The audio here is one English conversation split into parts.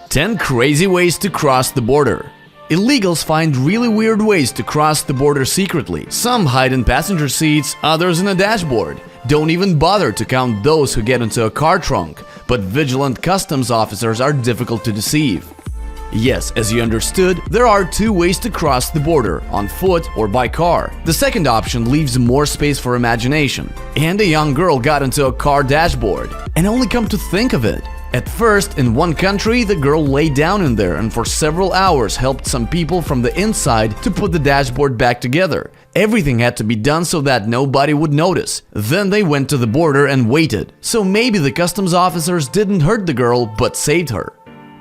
10 crazy ways to cross the border. Illegals find really weird ways to cross the border secretly. Some hide in passenger seats, others in a dashboard. Don't even bother to count those who get into a car trunk, but vigilant customs officers are difficult to deceive. Yes, as you understood, there are 2 ways to cross the border, on foot or by car. The second option leaves more space for imagination. And a young girl got into a car dashboard. And only come to think of it, at first, in one country, the girl lay down in there and for several hours helped some people from the inside to put the dashboard back together. Everything had to be done so that nobody would notice. Then they went to the border and waited. So maybe the customs officers didn't hurt the girl, but saved her.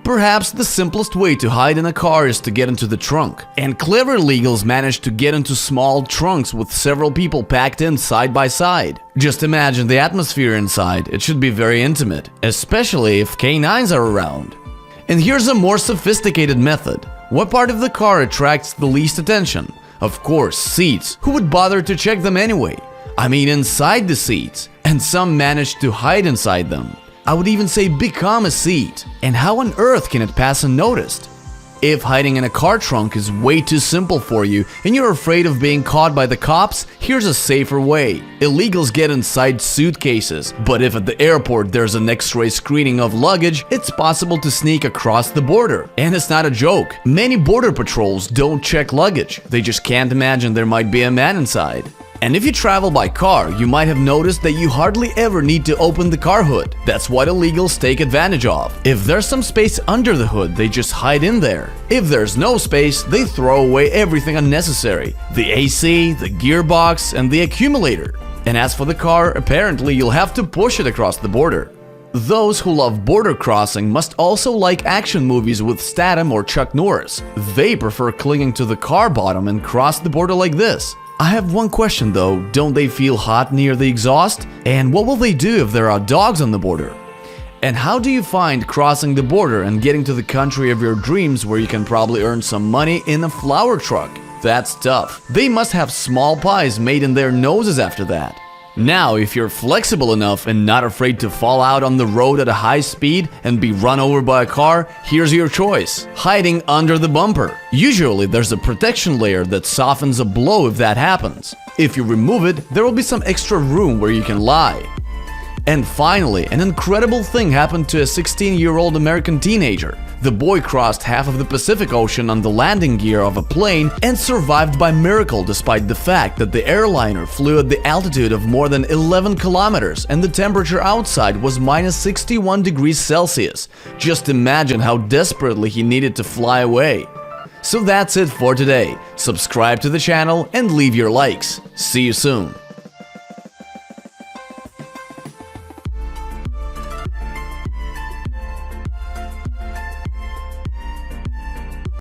Perhaps the simplest way to hide in a car is to get into the trunk. And clever illegals managed to get into small trunks with several people packed in side by side. Just imagine the atmosphere inside, it should be very intimate, especially if canines are around. And here's a more sophisticated method. What part of the car attracts the least attention? Of course, seats. Who would bother to check them anyway? I mean inside the seats. And some managed to hide inside them. I would even say become a seat. And how on earth can it pass unnoticed? If hiding in a car trunk is way too simple for you and you're afraid of being caught by the cops, here's a safer way. Illegals get inside suitcases, but if at the airport there's an X-ray screening of luggage, it's possible to sneak across the border. And it's not a joke. Many border patrols don't check luggage. They just can't imagine there might be a man inside. And if you travel by car, you might have noticed that you hardly ever need to open the car hood. That's what illegals take advantage of. If there's some space under the hood, they just hide in there. If there's no space, they throw away everything unnecessary. The AC, the gearbox, and the accumulator. And as for the car, apparently you'll have to push it across the border. Those who love border crossing must also like action movies with Statham or Chuck Norris. They prefer clinging to the car bottom and cross the border like this. I have one question though, don't they feel hot near the exhaust? And what will they do if there are dogs on the border? And how do you find crossing the border and getting to the country of your dreams where you can probably earn some money in a flower truck? That's tough. They must have small pies made in their noses after that. Now, if you're flexible enough and not afraid to fall out on the road at a high speed and be run over by a car, here's your choice. Hiding under the bumper. Usually, there's a protection layer that softens a blow if that happens. If you remove it, there will be some extra room where you can lie. And finally, an incredible thing happened to a 16-year-old American teenager. The boy crossed half of the Pacific Ocean on the landing gear of a plane and survived by miracle despite the fact that the airliner flew at the altitude of more than 11 kilometers and the temperature outside was minus 61 degrees Celsius. Just imagine how desperately he needed to fly away. So that's it for today. Subscribe to the channel and leave your likes. See you soon.